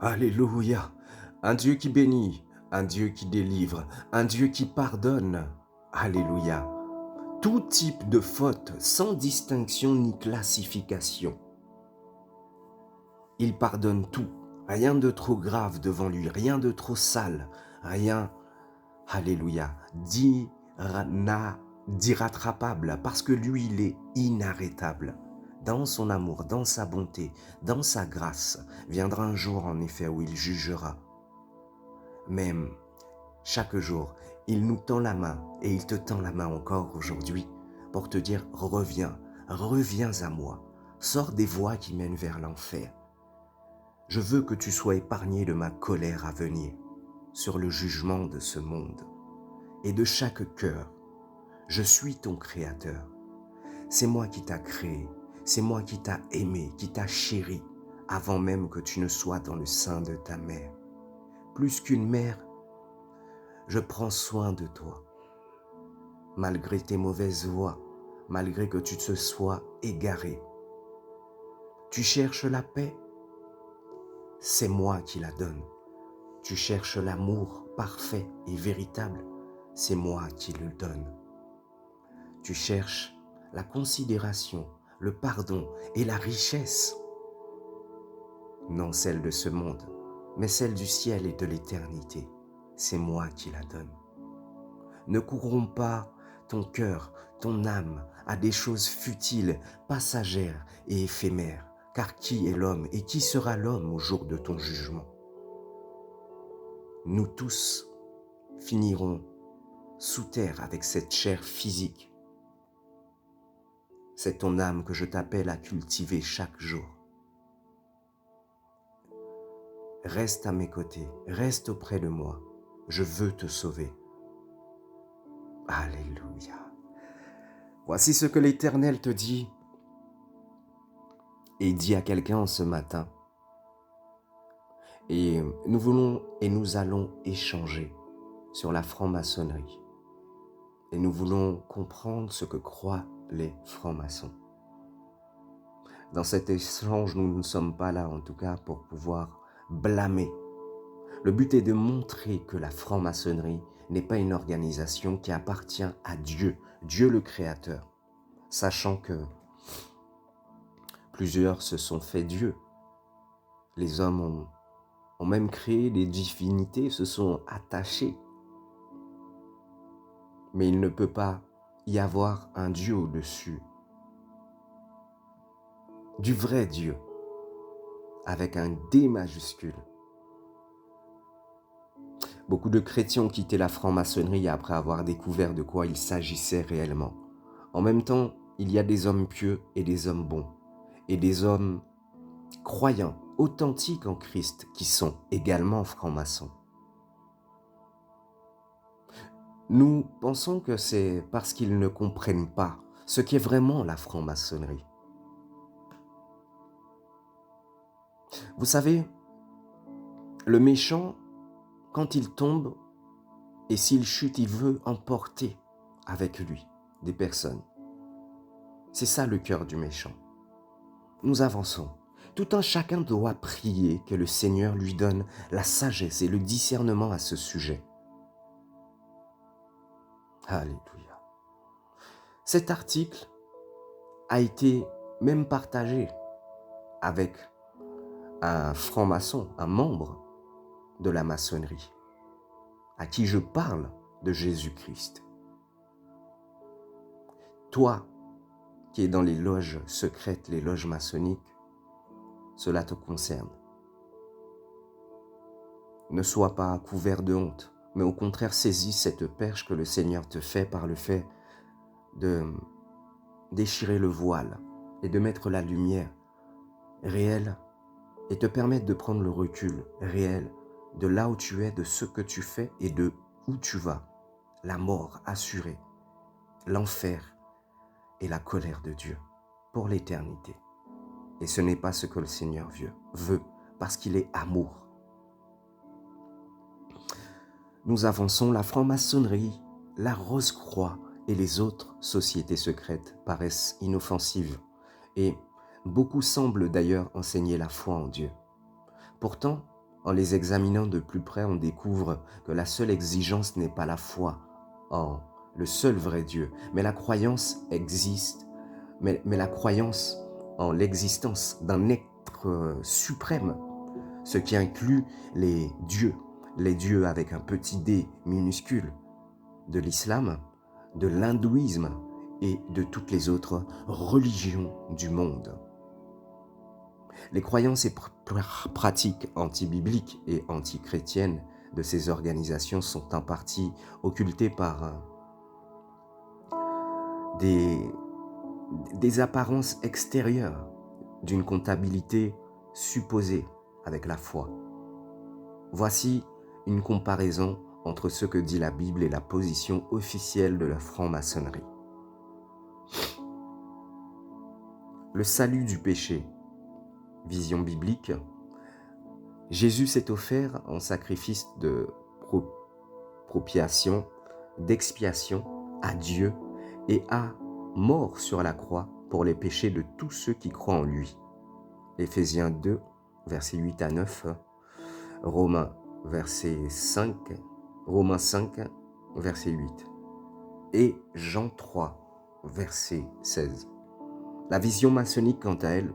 Alléluia. Un Dieu qui bénit, un Dieu qui délivre, un Dieu qui pardonne. Alléluia. Tout type de faute, sans distinction ni classification. Il pardonne tout. Rien de trop grave devant lui, rien de trop sale, rien, alléluia, d'irrattrapable, parce que lui, il est inarrêtable. Dans son amour, dans sa bonté, dans sa grâce, viendra un jour en effet où il jugera. Même chaque jour, il nous tend la main et il te tend la main encore aujourd'hui pour te dire reviens, reviens à moi, sors des voies qui mènent vers l'enfer. Je veux que tu sois épargné de ma colère à venir sur le jugement de ce monde et de chaque cœur. Je suis ton créateur. C'est moi qui t'a créé, c'est moi qui t'a aimé, qui t'a chéri avant même que tu ne sois dans le sein de ta mère. Plus qu'une mère, je prends soin de toi. Malgré tes mauvaises voies, malgré que tu te sois égaré. Tu cherches la paix, c'est moi qui la donne. Tu cherches l'amour parfait et véritable, c'est moi qui le donne. Tu cherches la considération, le pardon et la richesse, non celle de ce monde, mais celle du ciel et de l'éternité, c'est moi qui la donne. Ne corromps pas ton cœur, ton âme à des choses futiles, passagères et éphémères, car qui est l'homme et qui sera l'homme au jour de ton jugement? Nous tous finirons sous terre avec cette chair physique. C'est ton âme que je t'appelle à cultiver chaque jour. Reste à mes côtés, reste auprès de moi. Je veux te sauver. Alléluia. Voici ce que l'Éternel te dit et dit à quelqu'un ce matin. Et nous voulons et nous allons échanger sur la franc-maçonnerie. Et nous voulons comprendre ce que croient les francs-maçons. Dans cet échange, nous ne sommes pas là, en tout cas, pour pouvoir blâmer. Le but est de montrer que la franc-maçonnerie n'est pas une organisation qui appartient à Dieu, Dieu le Créateur, sachant que plusieurs se sont fait Dieu. Les hommes ont même créé des divinités, se sont attachés. Mais il ne peut pas y avoir un Dieu au-dessus du vrai Dieu, avec un D majuscule. Beaucoup de chrétiens ont quitté la franc-maçonnerie après avoir découvert de quoi il s'agissait réellement. En même temps, il y a des hommes pieux et des hommes bons, et des hommes croyants, authentiques en Christ, qui sont également francs-maçons. Nous pensons que c'est parce qu'ils ne comprennent pas ce qu'est vraiment la franc-maçonnerie. Vous savez, le méchant, quand il tombe et s'il chute, il veut emporter avec lui des personnes. C'est ça le cœur du méchant. Nous avançons. Tout un chacun doit prier que le Seigneur lui donne la sagesse et le discernement à ce sujet. Alléluia. Cet article a été même partagé avec un franc-maçon, un membre de la maçonnerie, à qui je parle de Jésus-Christ. Toi qui es dans les loges secrètes, les loges maçonniques, cela te concerne. Ne sois pas couvert de honte, mais au contraire saisis cette perche que le Seigneur te fait par le fait de déchirer le voile et de mettre la lumière réelle et te permettre de prendre le recul réel de là où tu es, de ce que tu fais et de où tu vas. La mort assurée, l'enfer et la colère de Dieu pour l'éternité. Et ce n'est pas ce que le Seigneur veut parce qu'il est amour. Nous avançons, la franc-maçonnerie, la Rose-Croix et les autres sociétés secrètes paraissent inoffensives et beaucoup semblent d'ailleurs enseigner la foi en Dieu. Pourtant, En les examinant de plus près, on découvre que la seule exigence n'est pas la foi en le seul vrai Dieu, mais la croyance existe, mais la croyance en l'existence d'un être suprême, ce qui inclut les dieux avec un petit d minuscule, de l'islam, de l'hindouisme et de toutes les autres religions du monde. Les croyances et pratiques anti-bibliques et anti-chrétiennes de ces organisations sont en partie occultées par des apparences extérieures d'une comptabilité supposée avec la foi. Voici une comparaison entre ce que dit la Bible et la position officielle de la franc-maçonnerie. Le salut du péché, vision biblique. Jésus s'est offert en sacrifice de propiation, d'expiation à Dieu et a mort sur la croix pour les péchés de tous ceux qui croient en lui. Éphésiens 2, versets 8 à 9, Romains 5, verset 8 et Jean 3, verset 16. La vision maçonnique, quant à elle,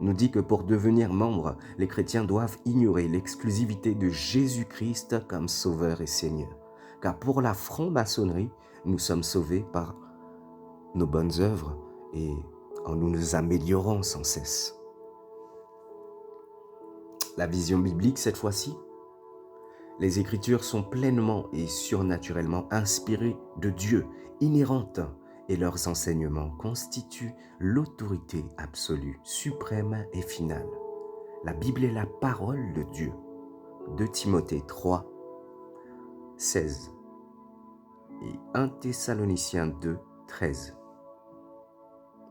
nous dit que pour devenir membre, les chrétiens doivent ignorer l'exclusivité de Jésus-Christ comme Sauveur et Seigneur. Car pour la franc-maçonnerie, nous sommes sauvés par nos bonnes œuvres et en nous améliorant sans cesse. La vision biblique, cette fois-ci, les Écritures sont pleinement et surnaturellement inspirées de Dieu, inhérentes, et leurs enseignements constituent l'autorité absolue, suprême et finale. La Bible est la parole de Dieu. 2 Timothée 3, 16 et 1 Thessaloniciens 2, 13.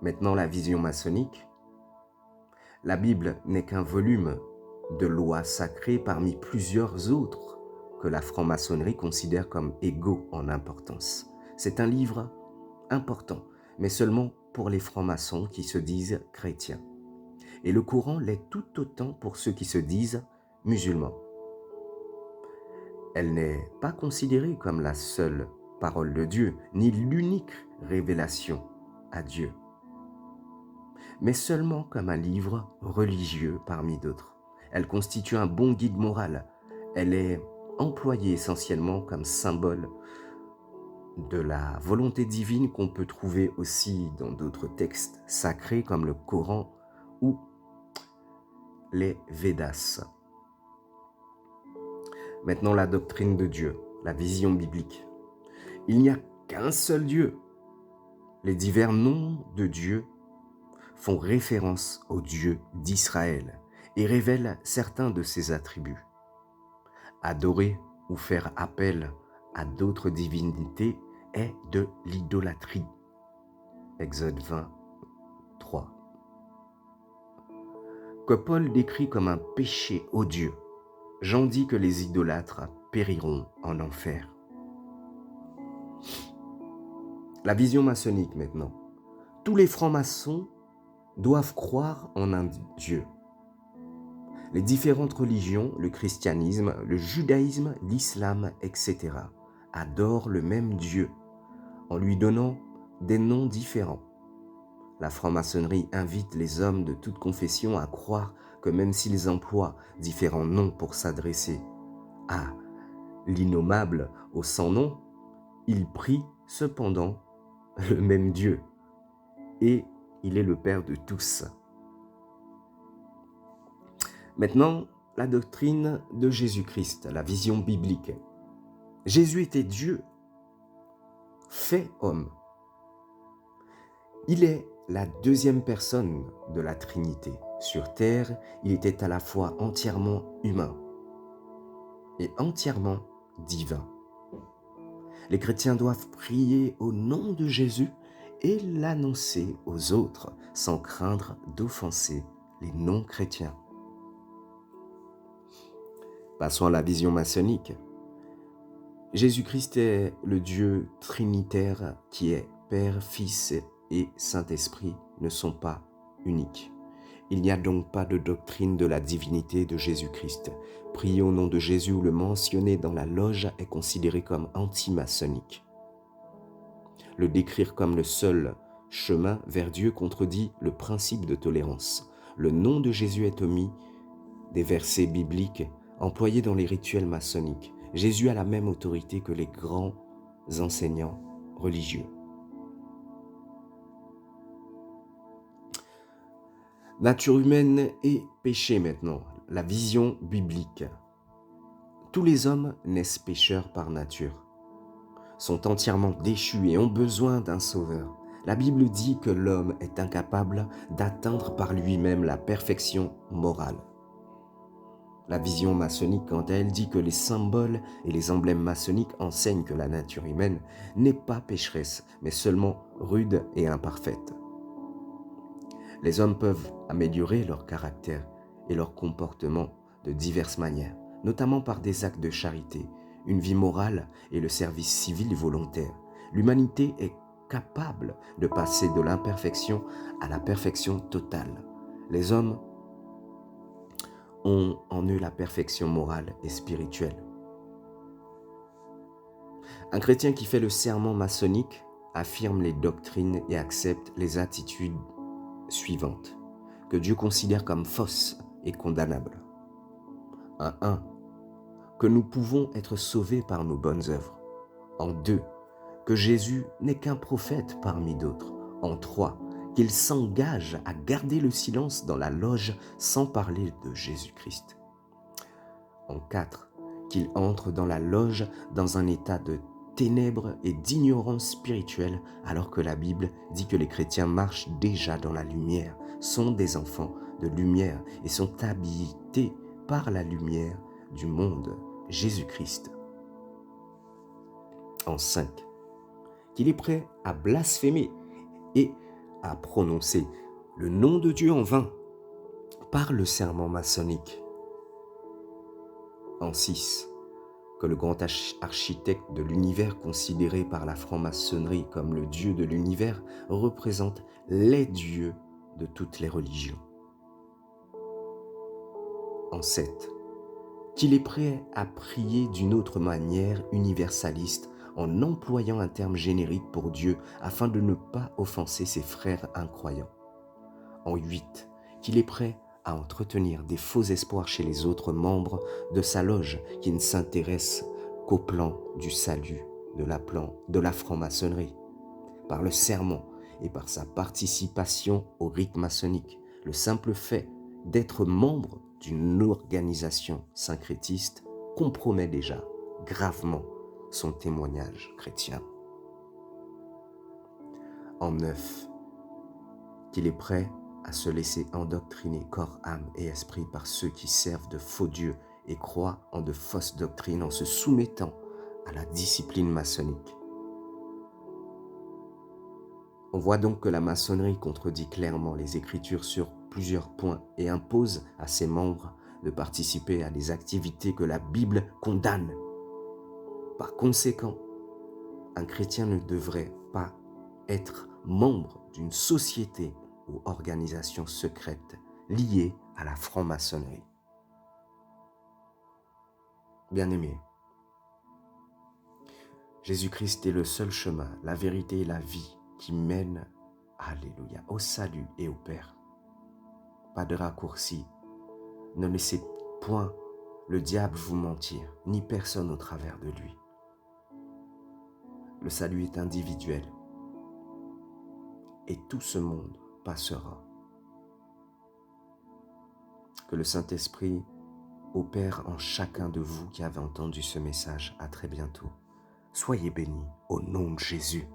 Maintenant, la vision maçonnique. La Bible n'est qu'un volume de lois sacrées parmi plusieurs autres que la franc-maçonnerie considère comme égaux en importance. C'est un livre important, mais seulement pour les francs-maçons qui se disent chrétiens. Et le Coran l'est tout autant pour ceux qui se disent musulmans. Elle n'est pas considérée comme la seule parole de Dieu, ni l'unique révélation à Dieu, mais seulement comme un livre religieux parmi d'autres. Elle constitue un bon guide moral. Elle est employée essentiellement comme symbole de la volonté divine qu'on peut trouver aussi dans d'autres textes sacrés comme le Coran ou les Védas. Maintenant, la doctrine de Dieu, la vision biblique. Il n'y a qu'un seul Dieu. Les divers noms de Dieu font référence au Dieu d'Israël et révèlent certains de ses attributs. Adorer ou faire appel à d'autres divinités est de l'idolâtrie. Exode 20, 3. Que Paul décrit comme un péché odieux, Jean dit que les idolâtres périront en enfer. La vision maçonnique maintenant. Tous les francs-maçons doivent croire en un Dieu. Les différentes religions, le christianisme, le judaïsme, l'islam, etc., adorent le même Dieu en lui donnant des noms différents. La franc-maçonnerie invite les hommes de toute confession à croire que même s'ils emploient différents noms pour s'adresser à l'innommable au sans nom, ils prient cependant le même Dieu et il est le Père de tous. Maintenant, la doctrine de Jésus-Christ, la vision biblique. Jésus était Dieu, fait homme. Il est la deuxième personne de la Trinité. Sur terre, il était à la fois entièrement humain et entièrement divin. Les chrétiens doivent prier au nom de Jésus et l'annoncer aux autres sans craindre d'offenser les non-chrétiens. Passons à la vision maçonnique. Jésus-Christ est le Dieu trinitaire qui est Père, Fils et Saint-Esprit ne sont pas uniques. Il n'y a donc pas de doctrine de la divinité de Jésus-Christ. Prier au nom de Jésus ou le mentionner dans la loge est considéré comme anti-maçonnique. Le décrire comme le seul chemin vers Dieu contredit le principe de tolérance. Le nom de Jésus est omis des versets bibliques employés dans les rituels maçonniques. Jésus a la même autorité que les grands enseignants religieux. Nature humaine et péché maintenant, la vision biblique. Tous les hommes naissent pécheurs par nature, sont entièrement déchus et ont besoin d'un sauveur. La Bible dit que l'homme est incapable d'atteindre par lui-même la perfection morale. La vision maçonnique, quant à elle, dit que les symboles et les emblèmes maçonniques enseignent que la nature humaine n'est pas pécheresse, mais seulement rude et imparfaite. Les hommes peuvent améliorer leur caractère et leur comportement de diverses manières, notamment par des actes de charité, une vie morale et le service civil volontaire. L'humanité est capable de passer de l'imperfection à la perfection totale. Les hommes ont en eux la perfection morale et spirituelle. Un chrétien qui fait le serment maçonnique affirme les doctrines et accepte les attitudes suivantes, que Dieu considère comme fausses et condamnables. 1. Que nous pouvons être sauvés par nos bonnes œuvres. En 2. Que Jésus n'est qu'un prophète parmi d'autres. En 3. Qu'il s'engage à garder le silence dans la loge sans parler de Jésus-Christ. En 4. Qu'il entre dans la loge dans un état de ténèbres et d'ignorance spirituelle, alors que la Bible dit que les chrétiens marchent déjà dans la lumière, sont des enfants de lumière et sont habités par la lumière du monde, Jésus-Christ. En 5. Qu'il est prêt à blasphémer et à prononcer le nom de Dieu en vain par le serment maçonnique. En 6. Que le grand architecte de l'univers, considéré par la franc-maçonnerie comme le Dieu de l'univers, représente les dieux de toutes les religions. En 7. Qu'il est prêt à prier d'une autre manière universaliste en employant un terme générique pour Dieu afin de ne pas offenser ses frères incroyants. En 8. Qu'il est prêt à entretenir des faux espoirs chez les autres membres de sa loge qui ne s'intéressent qu'au plan du salut de la franc-maçonnerie. Par le serment et par sa participation au rite maçonnique, le simple fait d'être membre d'une organisation syncrétiste compromet déjà gravement son témoignage chrétien. En 9. Qu'il est prêt à se laisser endoctriner corps, âme et esprit par ceux qui servent de faux dieux et croient en de fausses doctrines en se soumettant à la discipline maçonnique. On voit donc que la maçonnerie contredit clairement les Écritures sur plusieurs points et impose à ses membres de participer à des activités que la Bible condamne. Par conséquent, un chrétien ne devrait pas être membre d'une société ou organisation secrète liée à la franc-maçonnerie. Bien-aimés, Jésus-Christ est le seul chemin, la vérité et la vie qui mènent, alléluia, au salut et au Père. Pas de raccourci. Ne laissez point le diable vous mentir, ni personne au travers de lui. Le salut est individuel et tout ce monde passera. Que le Saint-Esprit opère en chacun de vous qui avez entendu ce message. À très bientôt. Soyez bénis au nom de Jésus.